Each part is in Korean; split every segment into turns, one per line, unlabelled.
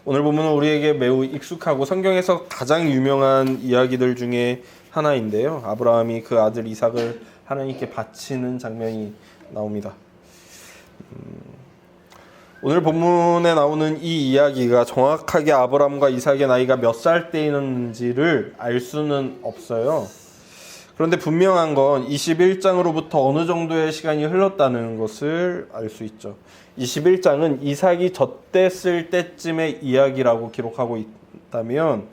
오늘 본문은 우리에게 매우 익숙하고 성경에서 가장 유명한 이야기들 중에 하나인데요. 아브라함이 그 아들 이삭을 하나님께 바치는 장면이 나옵니다. 오늘 본문에 나오는 이 이야기가 정확하게 아브라함과 이삭의 나이가 몇 살 때였는지를 알 수는 없어요. 그런데 분명한 건 21장으로부터 어느 정도의 시간이 흘렀다는 것을 알 수 있죠. 21장은 이삭이 젖됐을 때쯤의 이야기라고 기록하고 있다면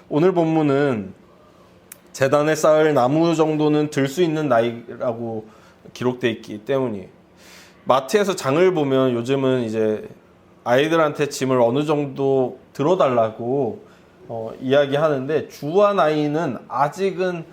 오늘 본문은 제단에 쌓을 나무 정도는 들 수 있는 나이라고 기록되어 있기 때문이에요. 마트에서 장을 보면 요즘은 이제 아이들한테 짐을 어느 정도 들어달라고 이야기하는데 주와 나이는 아직은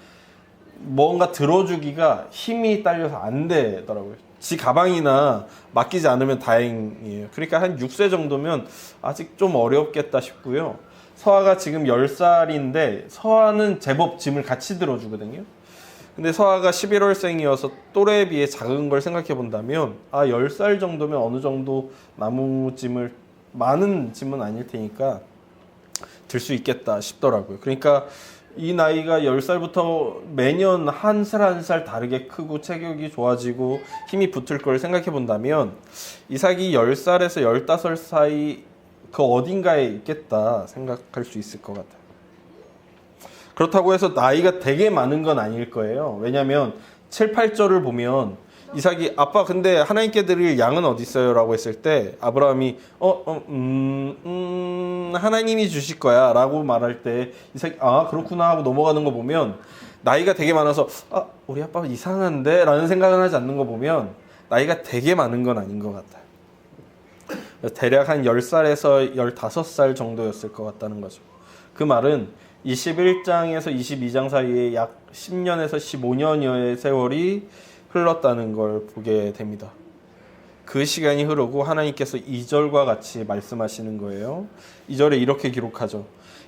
뭔가 들어주기가 힘이 딸려서 안 되더라고요. 지 가방이나 맡기지 않으면 다행이에요. 그러니까 한 6세 정도면 아직 좀 어렵겠다 싶고요. 서아가 지금 10살인데 서아는 제법 짐을 같이 들어주거든요. 근데 서아가 11월생이어서 또래에 비해 작은 걸 생각해 본다면 10살 정도면 어느 정도 나무짐을 많은 짐은 아닐 테니까 들 수 있겠다 싶더라고요. 그러니까 이 나이가 10살부터 매년 한 살 한 살 다르게 크고 체격이 좋아지고 힘이 붙을 걸 생각해 본다면 이삭이 10살에서 15살 사이 그 어딘가에 있겠다 생각할 수 있을 것 같아요. 그렇다고 해서 나이가 되게 많은 건 아닐 거예요. 왜냐하면 7, 8절을 보면 이삭이 아빠 근데 하나님께 드릴 양은 어디 있어요? 라고 했을 때 아브라함이 하나님이 주실 거야 라고 말할 때 이삭이 그렇구나 하고 넘어가는 거 보면 나이가 되게 많아서 우리 아빠 이상한데? 라는 생각을 하지 않는 거 보면 나이가 되게 많은 건 아닌 것 같아요. 대략 한 10살에서 15살 정도였을 것 같다는 거죠. 그 말은 21장에서 22장 사이에 약 10년에서 15년여의 세월이 흘렀다는 걸 보게 됩니다. 그 시간이 흐르고 하나님께서 2절과 같이 말씀하시는 거예요. 2절에 이렇게 기록하죠.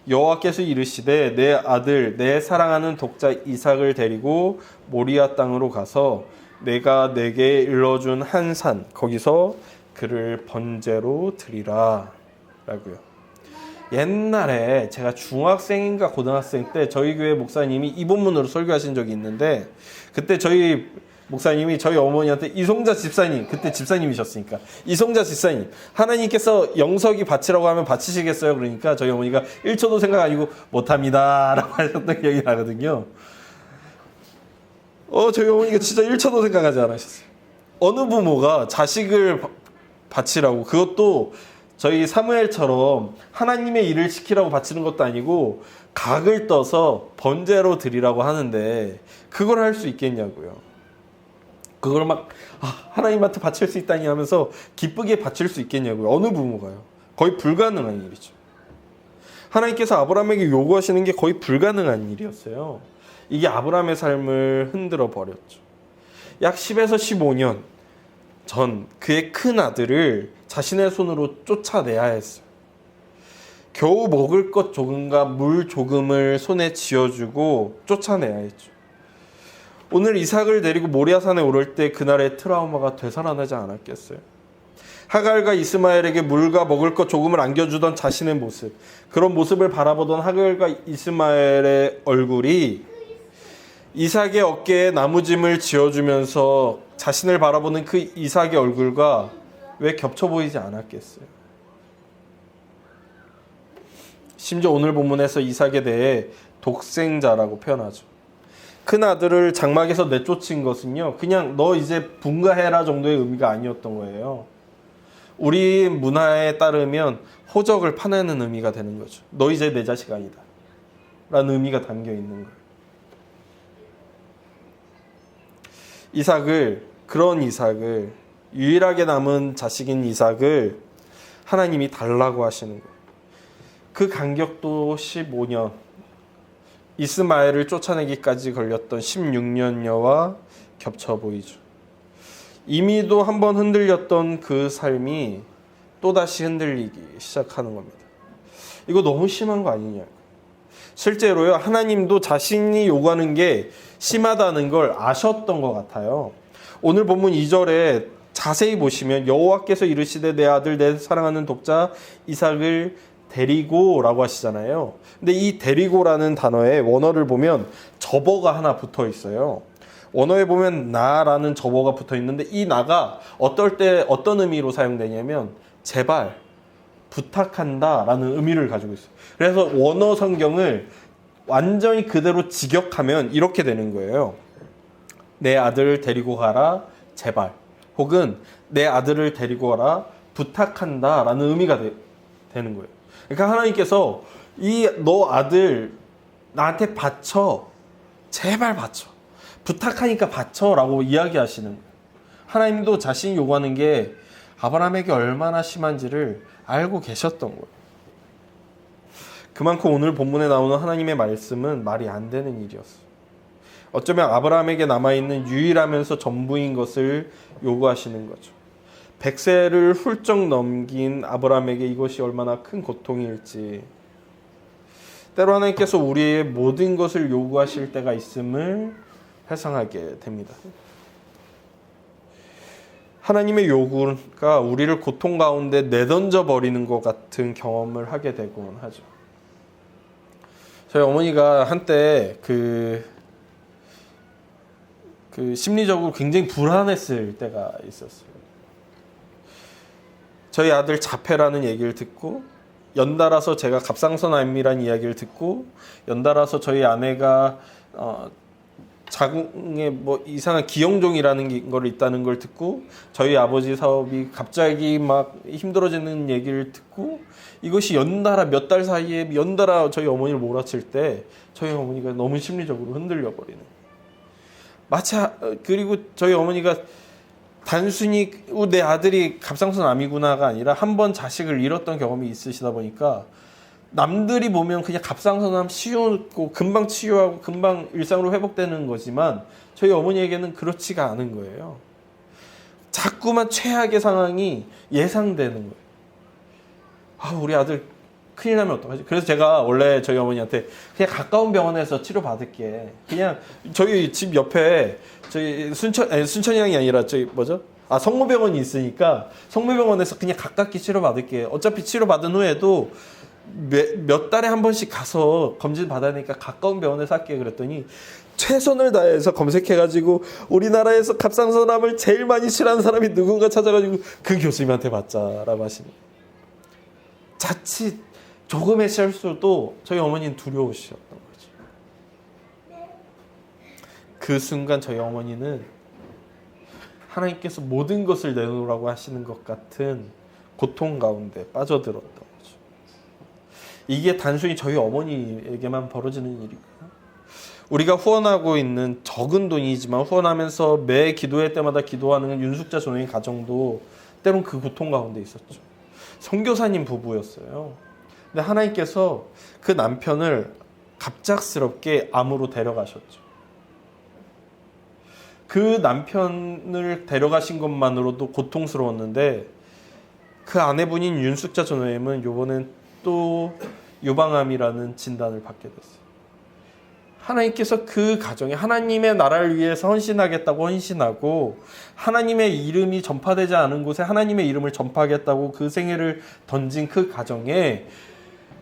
여호와께서 이르시되 내 아들 내 사랑하는 독자 이삭을 데리고 모리아 땅으로 가서 내가 내게 일러준 한 산 거기서 그를 번제로 드리라 라고요. 옛날에 제가 중학생인가 고등학생 때 저희 교회 목사님이 이 본문으로 설교하신 적이 있는데 그때 저희 목사님이 저희 어머니한테 이송자 집사님, 그때 집사님이셨으니까 이송자 집사님, 하나님께서 영석이 바치라고 하면 바치시겠어요? 그러니까 저희 어머니가 1초도 생각 아니고 못합니다 라고 하셨던 기억이 나거든요. 저희 어머니가 진짜 1초도 생각하지 않으셨어요. 어느 부모가 자식을 바치라고, 그것도 저희 사무엘처럼 하나님의 일을 시키라고 바치는 것도 아니고 각을 떠서 번제로 드리라고 하는데 그걸 할 수 있겠냐고요. 그걸 막 하나님한테 바칠 수 있다니 하면서 기쁘게 바칠 수 있겠냐고요. 어느 부모가요. 거의 불가능한 일이죠. 하나님께서 아브라함에게 요구하시는 게 거의 불가능한 일이었어요. 이게 아브라함의 삶을 흔들어 버렸죠. 약 10에서 15년 전 그의 큰 아들을 자신의 손으로 쫓아내야 했어요. 겨우 먹을 것 조금과 물 조금을 손에 쥐어주고 쫓아내야 했죠. 오늘 이삭을 데리고 모리아산에 오를 때 그날의 트라우마가 되살아나지 않았겠어요? 하갈과 이스마엘에게 물과 먹을 것 조금을 안겨주던 자신의 모습, 그런 모습을 바라보던 하갈과 이스마엘의 얼굴이 이삭의 어깨에 나무짐을 쥐어주면서 자신을 바라보는 그 이삭의 얼굴과 왜 겹쳐 보이지 않았겠어요? 심지어 오늘 본문에서 이삭에 대해 독생자라고 표현하죠. 큰 아들을 장막에서 내쫓은 것은요, 그냥 너 이제 분가해라 정도의 의미가 아니었던 거예요. 우리 문화에 따르면 호적을 파내는 의미가 되는 거죠. 너 이제 내 자식 아니다 라는 의미가 담겨 있는 거예요. 그런 이삭을, 유일하게 남은 자식인 이삭을 하나님이 달라고 하시는 거예요. 그 간격도 15년, 이스마엘을 쫓아내기까지 걸렸던 16년여와 겹쳐 보이죠. 이미도 한번 흔들렸던 그 삶이 또다시 흔들리기 시작하는 겁니다. 이거 너무 심한 거 아니냐. 실제로요, 하나님도 자신이 요구하는 게 심하다는 걸 아셨던 것 같아요. 오늘 본문 2절에 자세히 보시면 여호와께서 이르시되 내 아들 내 사랑하는 독자 이삭을 데리고라고 하시잖아요. 근데 이 데리고라는 단어의 원어를 보면 접어가 하나 붙어 있어요. 원어에 보면 나라는 접어가 붙어 있는데 이 나가 어떨 때 어떤 의미로 사용되냐면 제발, 부탁한다 라는 의미를 가지고 있어요. 그래서 원어 성경을 완전히 그대로 직역하면 이렇게 되는 거예요. 내 아들을 데리고 가라, 제발. 혹은 내 아들을 데리고 가라, 부탁한다 라는 의미가 되는 거예요. 그러니까 하나님께서 이 너 아들 나한테 바쳐, 제발 바쳐, 부탁하니까 바쳐 라고 이야기하시는 거예요. 하나님도 자신이 요구하는 게 아브라함에게 얼마나 심한지를 알고 계셨던 거예요. 그만큼 오늘 본문에 나오는 하나님의 말씀은 말이 안 되는 일이었어요. 어쩌면 아브라함에게 남아있는 유일하면서 전부인 것을 요구하시는 거죠. 100세를 훌쩍 넘긴 아브라함에게 이것이 얼마나 큰 고통일지, 때로 하나님께서 우리의 모든 것을 요구하실 때가 있음을 회상하게 됩니다. 하나님의 요구가 우리를 고통 가운데 내던져 버리는 것 같은 경험을 하게 되곤 하죠. 저희 어머니가 한때 그 심리적으로 굉장히 불안했을 때가 있었어요. 저희 아들 자폐라는 얘기를 듣고, 연달아서 제가 갑상선암이라는 이야기를 듣고, 연달아서 저희 아내가 자궁에 뭐 이상한 기형종이라는 걸 있다는 걸 듣고, 저희 아버지 사업이 갑자기 막 힘들어지는 얘기를 듣고, 이것이 연달아 몇 달 사이에 연달아 저희 어머니를 몰아칠 때 저희 어머니가 너무 심리적으로 흔들려 버리는. 마치 그리고 저희 어머니가 단순히 내 아들이 갑상선암이구나가 아니라 한 번 자식을 잃었던 경험이 있으시다 보니까 남들이 보면 그냥 갑상선암 쉬우고 금방 치유하고 금방 일상으로 회복되는 거지만 저희 어머니에게는 그렇지가 않은 거예요. 자꾸만 최악의 상황이 예상되는 거예요. 우리 아들 큰일 나면 어떡하지? 그래서 제가 원래 저희 어머니한테 그냥 가까운 병원에서 치료받을게. 그냥 저희 집 옆에 저희 순천이랑이 아니라 저희 성모병원이 있으니까 성모병원에서 그냥 가깝게 치료받을게. 어차피 치료받은 후에도 몇 달에 한 번씩 가서 검진 받아야 되니까 가까운 병원에서 할게. 그랬더니 최선을 다해서 검색해가지고 우리나라에서 갑상선암을 제일 많이 치료하는 사람이 누군가 찾아가지고 그 교수님한테 받자라고 하십니다. 자칫 조금의 실수도 저희 어머니는 두려우셨던 거죠. 그 순간 저희 어머니는 하나님께서 모든 것을 내놓으라고 하시는 것 같은 고통 가운데 빠져들었던 거죠. 이게 단순히 저희 어머니에게만 벌어지는 일이고요. 우리가 후원하고 있는 적은 돈이지만 후원하면서 매 기도회 때마다 기도하는 윤숙자 전우의 가정도 때론 그 고통 가운데 있었죠. 선교사님 부부였어요. 근데 하나님께서 그 남편을 갑작스럽게 암으로 데려가셨죠. 그 남편을 데려가신 것만으로도 고통스러웠는데 그 아내분인 윤숙자 전우님은 이번엔 또 유방암이라는 진단을 받게 됐어요. 하나님께서 그 가정에 하나님의 나라를 위해서 헌신하겠다고 헌신하고 하나님의 이름이 전파되지 않은 곳에 하나님의 이름을 전파하겠다고 그 생애를 던진 그 가정에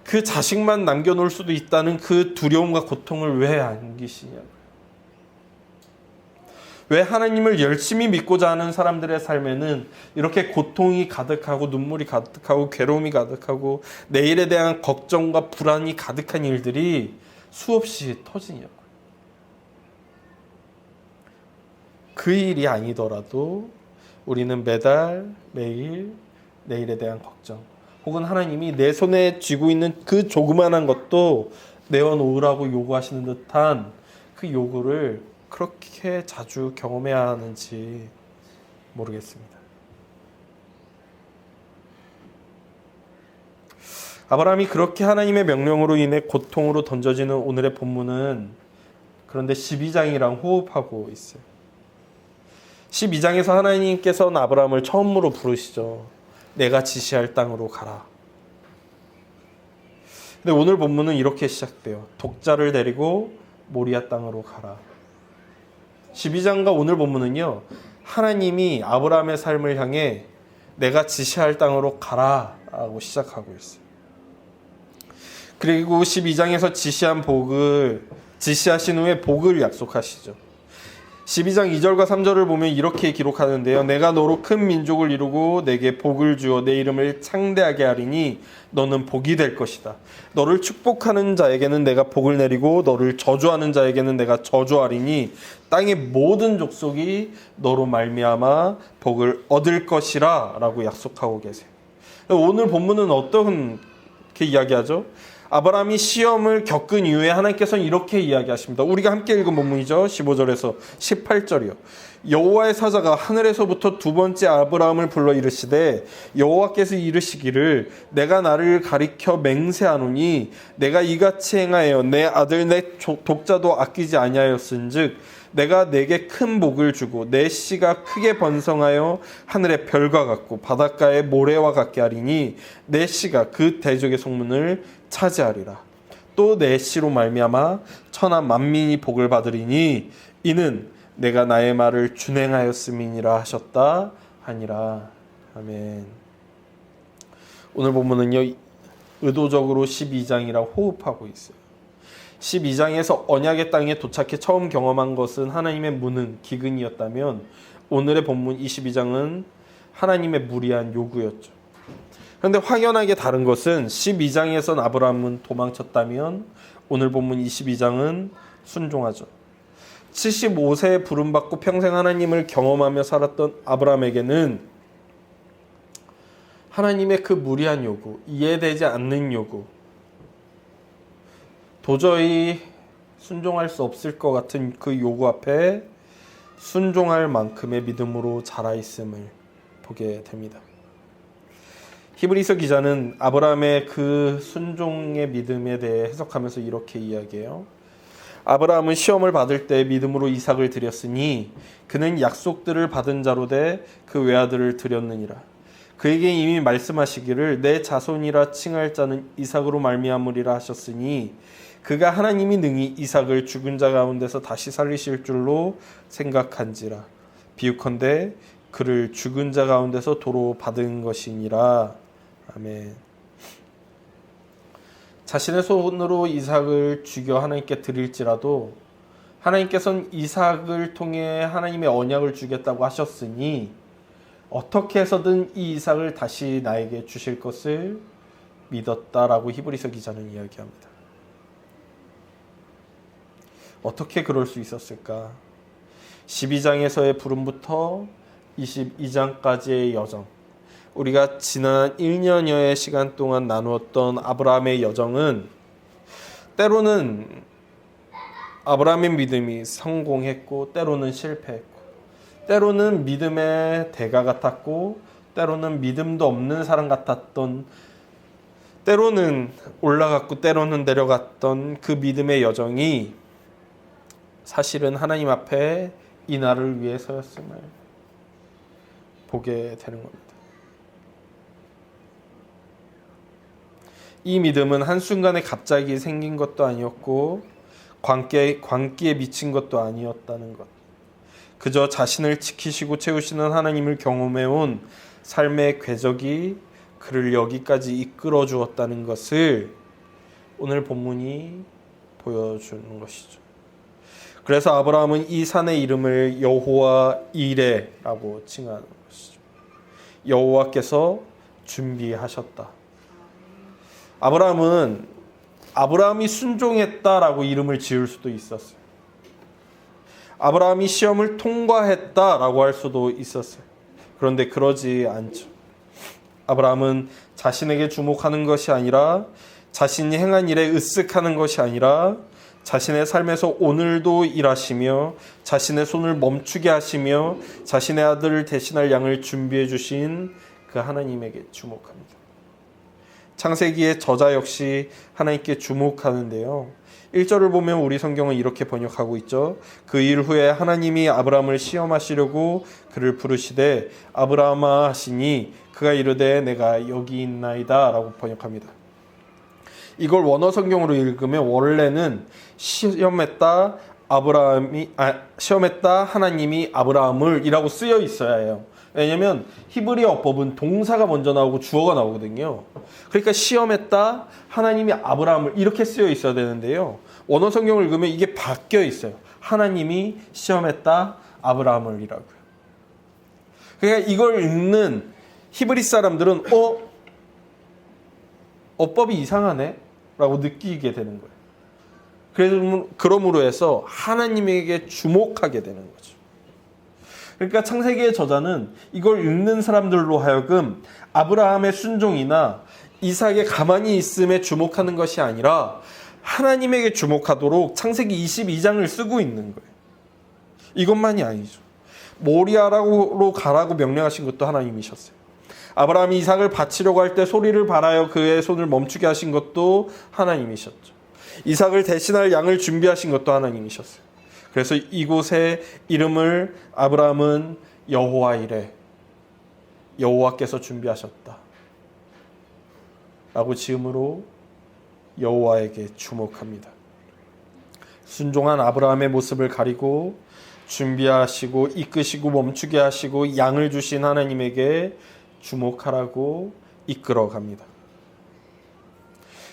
그 자식만 남겨놓을 수도 있다는 그 두려움과 고통을 왜 안기시냐고요. 왜 하나님을 열심히 믿고자 하는 사람들의 삶에는 이렇게 고통이 가득하고 눈물이 가득하고 괴로움이 가득하고 내일에 대한 걱정과 불안이 가득한 일들이 수없이 터지냐고요. 그 일이 아니더라도 우리는 매달 매일 내일에 대한 걱정 혹은 하나님이 내 손에 쥐고 있는 그 조그만한 것도 내어놓으라고 요구하시는 듯한 그 요구를 그렇게 자주 경험해야 하는지 모르겠습니다. 아브라함이 그렇게 하나님의 명령으로 인해 고통으로 던져지는 오늘의 본문은 그런데 12장이랑 호흡하고 있어요. 12장에서 하나님께서는 아브라함을 처음으로 부르시죠. 내가 지시할 땅으로 가라. 근데 오늘 본문은 이렇게 시작돼요. 독자를 데리고 모리아 땅으로 가라. 12장과 오늘 본문은요, 하나님이 아브라함의 삶을 향해 내가 지시할 땅으로 가라 하고 시작하고 있어요. 그리고 12장에서 지시하신 후에 복을 약속하시죠. 12장 2절과 3절을 보면 이렇게 기록하는데요. 내가 너로 큰 민족을 이루고 내게 복을 주어 내 이름을 창대하게 하리니 너는 복이 될 것이다. 너를 축복하는 자에게는 내가 복을 내리고 너를 저주하는 자에게는 내가 저주하리니 땅의 모든 족속이 너로 말미암아 복을 얻을 것이라 라고 약속하고 계세요. 오늘 본문은 어떻게 이야기하죠? 아브라함이 시험을 겪은 이후에 하나님께서는 이렇게 이야기하십니다. 우리가 함께 읽은 본문이죠. 15절에서 18절이요. 여호와의 사자가 하늘에서부터 두 번째 아브라함을 불러 이르시되 여호와께서 이르시기를 내가 나를 가리켜 맹세하노니 내가 이같이 행하여 내 아들 내 독자도 아끼지 아니하였은즉 내가 내게 큰 복을 주고 내 씨가 크게 번성하여 하늘의 별과 같고 바닷가의 모래와 같게 하리니 내 씨가 그 대적의 속문을 차지하리라. 또 내 씨로 말미암아 천하 만민이 복을 받으리니 이는 내가 나의 말을 준행하였음이니라 하셨다 하니라. 아멘. 오늘 본문은요, 의도적으로 12장이라 호흡하고 있어요. 12장에서 언약의 땅에 도착해 처음 경험한 것은 하나님의 무능, 기근이었다면 오늘의 본문 22장은 하나님의 무리한 요구였죠. 그런데 확연하게 다른 것은 12장에선 아브라함은 도망쳤다면 오늘 본문 22장은 순종하죠. 75세에 부름받고 평생 하나님을 경험하며 살았던 아브라함에게는 하나님의 그 무리한 요구, 이해되지 않는 요구, 도저히 순종할 수 없을 것 같은 그 요구 앞에 순종할 만큼의 믿음으로 자라있음을 보게 됩니다. 히브리서 기자는 아브라함의 그 순종의 믿음에 대해 해석하면서 이렇게 이야기해요. 아브라함은 시험을 받을 때 믿음으로 이삭을 드렸으니 그는 약속들을 받은 자로 돼 그 외아들을 드렸느니라. 그에게 이미 말씀하시기를 내 자손이라 칭할 자는 이삭으로 말미암으리라 하셨으니 그가 하나님이 능히 이삭을 죽은 자 가운데서 다시 살리실 줄로 생각한지라. 비유컨대 그를 죽은 자 가운데서 도로 받은 것이니라. 아멘. 자신의 손으로 이삭을 죽여 하나님께 드릴지라도 하나님께서는 이삭을 통해 하나님의 언약을 주겠다고 하셨으니 어떻게 해서든 이 이삭을 다시 나에게 주실 것을 믿었다라고 히브리서 기자는 이야기합니다. 어떻게 그럴 수 있었을까? 12장에서의 부름부터 22장까지의 여정, 우리가 지난 1년여의 시간 동안 나누었던 아브라함의 여정은 때로는 아브라함의 믿음이 성공했고 때로는 실패했고 때로는 믿음의 대가 같았고 때로는 믿음도 없는 사람 같았던, 때로는 올라갔고 때로는 내려갔던 그 믿음의 여정이 사실은 하나님 앞에 이 날을 위해서였음을 보게 되는 겁니다. 이 믿음은 한순간에 갑자기 생긴 것도 아니었고 광기에 미친 것도 아니었다는 것. 그저 자신을 지키시고 채우시는 하나님을 경험해온 삶의 궤적이 그를 여기까지 이끌어 주었다는 것을 오늘 본문이 보여주는 것이죠. 그래서 아브라함은 이 산의 이름을 여호와 이레라고 칭하는 것이죠. 여호와께서 준비하셨다. 아브라함이 순종했다라고 이름을 지을 수도 있었어요. 아브라함이 시험을 통과했다라고 할 수도 있었어요. 그런데 그러지 않죠. 아브라함은 자신에게 주목하는 것이 아니라, 자신이 행한 일에 으쓱하는 것이 아니라 자신의 삶에서 오늘도 일하시며 자신의 손을 멈추게 하시며 자신의 아들을 대신할 양을 준비해 주신 그 하나님에게 주목합니다. 창세기의 저자 역시 하나님께 주목하는데요. 1절을 보면 우리 성경은 이렇게 번역하고 있죠. 그 일 후에 하나님이 아브라함을 시험하시려고 그를 부르시되 아브라함아 하시니 그가 이르되 내가 여기 있나이다 라고 번역합니다. 이걸 원어 성경으로 읽으면 원래는 시험했다 하나님이 아브라함을 이라고 쓰여 있어야 해요. 왜냐면 히브리어법은 동사가 먼저 나오고 주어가 나오거든요. 그러니까 시험했다 하나님이 아브라함을 이렇게 쓰여 있어야 되는데요. 원어 성경을 읽으면 이게 바뀌어 있어요. 하나님이 시험했다 아브라함을이라고요. 그러니까 이걸 읽는 히브리 사람들은 어법이 이상하네 라고 느끼게 되는 거예요. 그러므로 해서 하나님에게 주목하게 되는 거죠. 그러니까 창세기의 저자는 이걸 읽는 사람들로 하여금 아브라함의 순종이나 이삭의 가만히 있음에 주목하는 것이 아니라 하나님에게 주목하도록 창세기 22장을 쓰고 있는 거예요. 이것만이 아니죠. 모리아로 가라고 명령하신 것도 하나님이셨어요. 아브라함이 이삭을 바치려고 할 때 소리를 발하여 그의 손을 멈추게 하신 것도 하나님이셨죠. 이삭을 대신할 양을 준비하신 것도 하나님이셨어요. 그래서 이곳의 이름을 아브라함은 여호와이레, 여호와께서 준비하셨다 라고 지음으로 여호와에게 주목합니다. 순종한 아브라함의 모습을 가리고 준비하시고 이끄시고 멈추게 하시고 양을 주신 하나님에게 주목하라고 이끌어갑니다.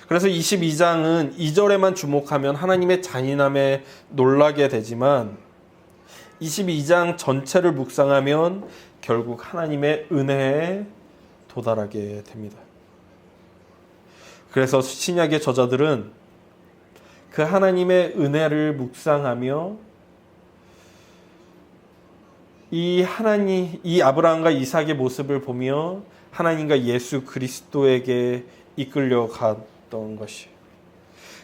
그래서 22장은 2절에만 주목하면 하나님의 잔인함에 놀라게 되지만 22장 전체를 묵상하면 결국 하나님의 은혜에 도달하게 됩니다. 그래서 신약의 저자들은 그 하나님의 은혜를 묵상하며 이 아브라함과 이삭의 모습을 보며 하나님과 예수 그리스도에게 이끌려 갔던 것이에요.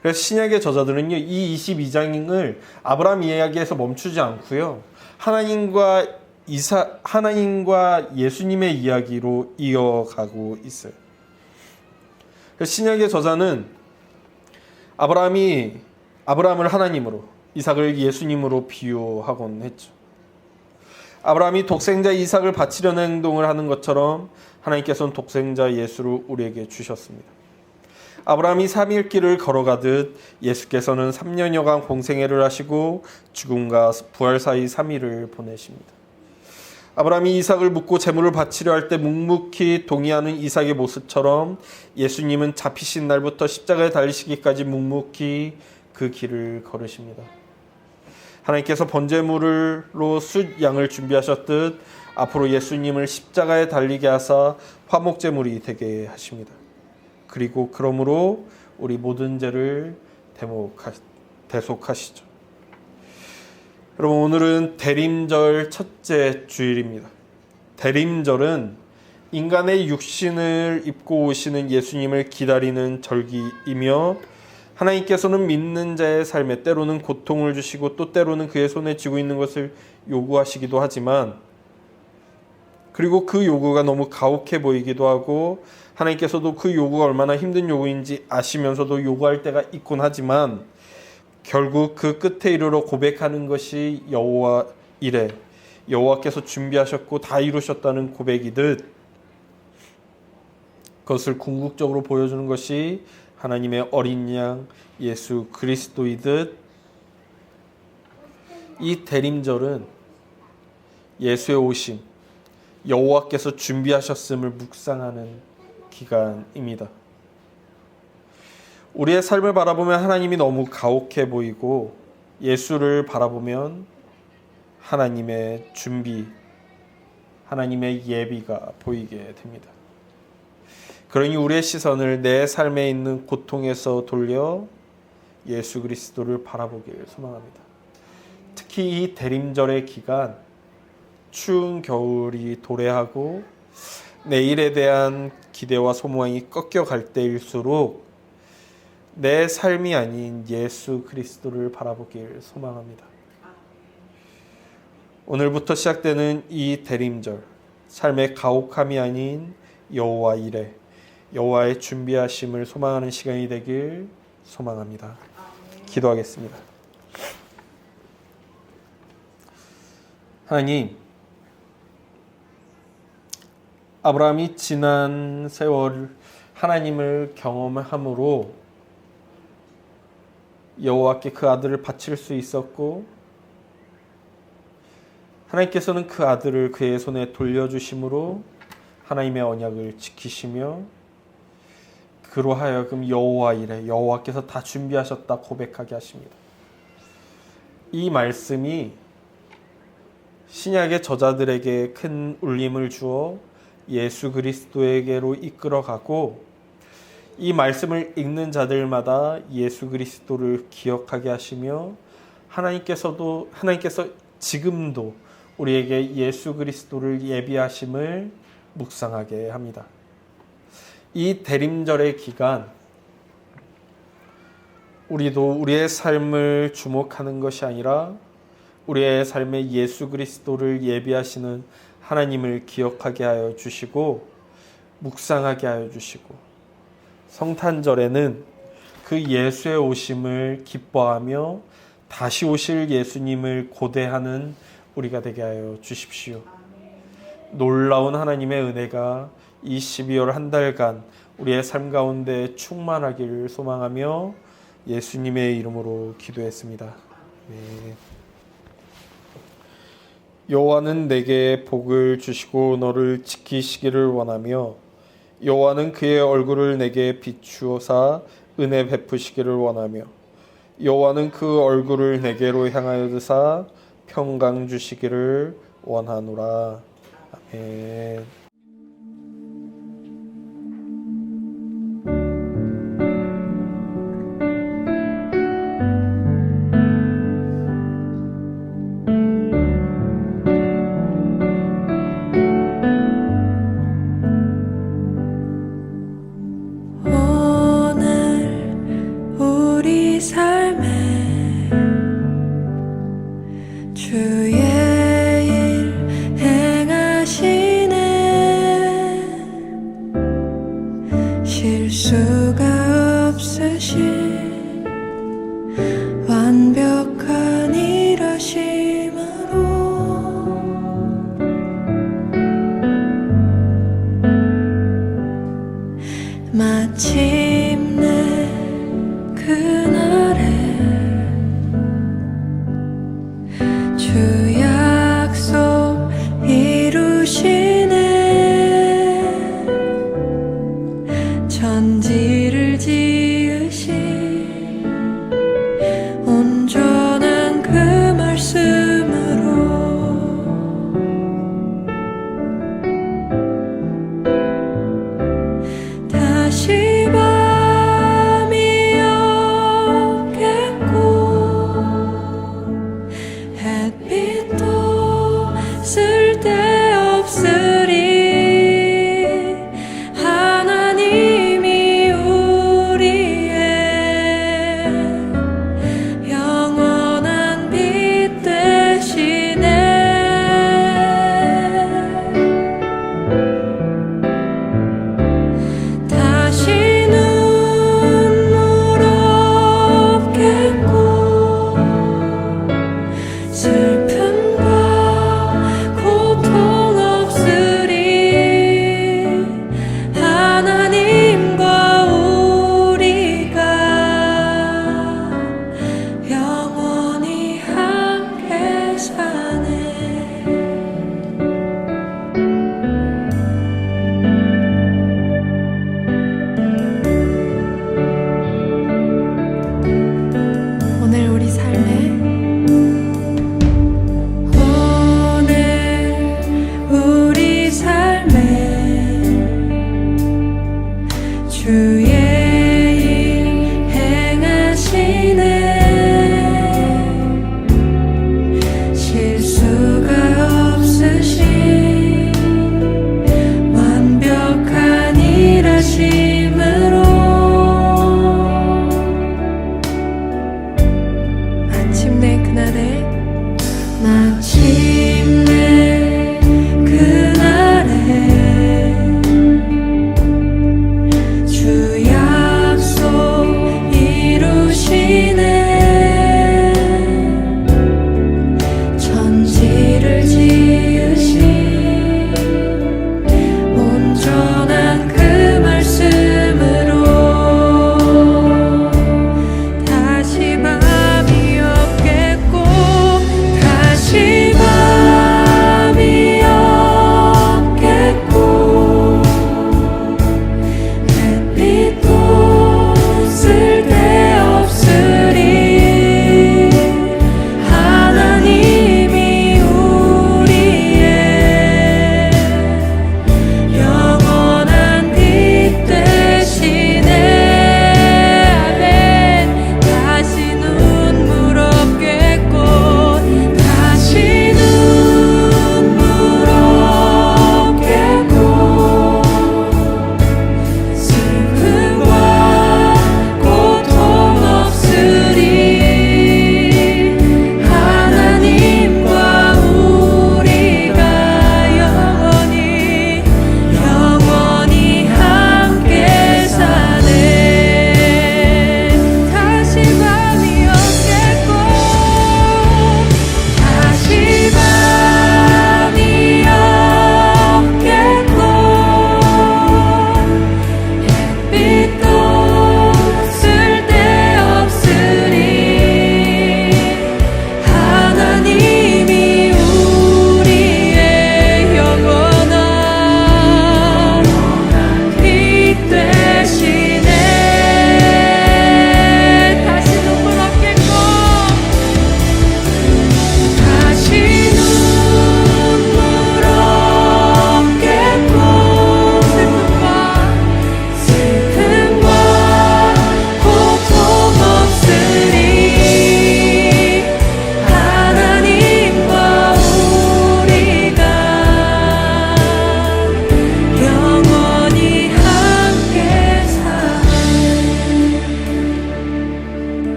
그래서 신약의 저자들은요, 이 22장을 아브라함 이야기에서 멈추지 않고요, 하나님과 예수님의 이야기로 이어가고 있어요. 그래서 신약의 저자는 아브라함을 하나님으로, 이삭을 예수님으로 비유하곤 했죠. 아브라함이 독생자 이삭을 바치려는 행동을 하는 것처럼 하나님께서는 독생자 예수를 우리에게 주셨습니다. 아브라함이 3일 길을 걸어가듯 예수께서는 3년여간 공생애를 하시고 죽음과 부활 사이 3일을 보내십니다. 아브라함이 이삭을 묻고 제물을 바치려 할 때 묵묵히 동의하는 이삭의 모습처럼 예수님은 잡히신 날부터 십자가에 달리시기까지 묵묵히 그 길을 걸으십니다. 하나님께서 번제물로 숫 양을 준비하셨듯 앞으로 예수님을 십자가에 달리게 하사 화목제물이 되게 하십니다. 그리고 그러므로 우리 모든 죄를 대속하시죠. 여러분, 오늘은 대림절 첫째 주일입니다. 대림절은 인간의 육신을 입고 오시는 예수님을 기다리는 절기이며 하나님께서는 믿는 자의 삶에 때로는 고통을 주시고 또 때로는 그의 손에 쥐고 있는 것을 요구하시기도 하지만, 그리고 그 요구가 너무 가혹해 보이기도 하고 하나님께서도 그 요구가 얼마나 힘든 요구인지 아시면서도 요구할 때가 있곤 하지만 결국 그 끝에 이르러 고백하는 것이 여호와 이래, 여호와께서 준비하셨고 다 이루셨다는 고백이듯 그것을 궁극적으로 보여주는 것이 하나님의 어린 양 예수 그리스도이듯, 이 대림절은 예수의 오심, 여호와께서 준비하셨음을 묵상하는 기간입니다. 우리의 삶을 바라보면 하나님이 너무 가혹해 보이고 예수를 바라보면 하나님의 준비, 하나님의 예비가 보이게 됩니다. 그러니 우리의 시선을 내 삶에 있는 고통에서 돌려 예수 그리스도를 바라보기를 소망합니다. 특히 이 대림절의 기간, 추운 겨울이 도래하고 내일에 대한 기대와 소망이 꺾여갈 때일수록 내 삶이 아닌 예수 그리스도를 바라보기를 소망합니다. 오늘부터 시작되는 이 대림절, 삶의 가혹함이 아닌 여호와 이레, 여호와의 준비하심을 소망하는 시간이 되길 소망합니다. 기도하겠습니다. 하나님, 아브라함이 지난 세월 하나님을 경험함으로 여호와께 그 아들을 바칠 수 있었고, 하나님께서는 그 아들을 그의 손에 돌려주심으로 하나님의 언약을 지키시며 그로 하여금 여호와 이래 여호와께서 다 준비하셨다 고백하게 하십니다. 이 말씀이 신약의 저자들에게 큰 울림을 주어 예수 그리스도에게로 이끌어가고 이 말씀을 읽는 자들마다 예수 그리스도를 기억하게 하시며 하나님께서 지금도 우리에게 예수 그리스도를 예비하심을 묵상하게 합니다. 이 대림절의 기간 우리도 우리의 삶을 주목하는 것이 아니라 우리의 삶에 예수 그리스도를 예비하시는 하나님을 기억하게 하여 주시고 묵상하게 하여 주시고 성탄절에는 그 예수의 오심을 기뻐하며 다시 오실 예수님을 고대하는 우리가 되게 하여 주십시오. 놀라운 하나님의 은혜가 이 12월 한 달간 우리의 삶 가운데 충만하기를 소망하며 예수님의 이름으로 기도했습니다. 네. 여호와는 내게 복을 주시고 너를 지키시기를 원하며 여호와는 그의 얼굴을 내게 비추어사 은혜 베푸시기를 원하며 여호와는 그 얼굴을 내게로 향하여 드사 평강 주시기를 원하노라. 아멘.
실수가 없으신 완벽한 일하심으로 마침내 그날에 주 약속 이루시네. 천지를 지으신 온전한 그 말씀으로 다시 밤이 없겠고 햇빛도 쓸데없으리. 주의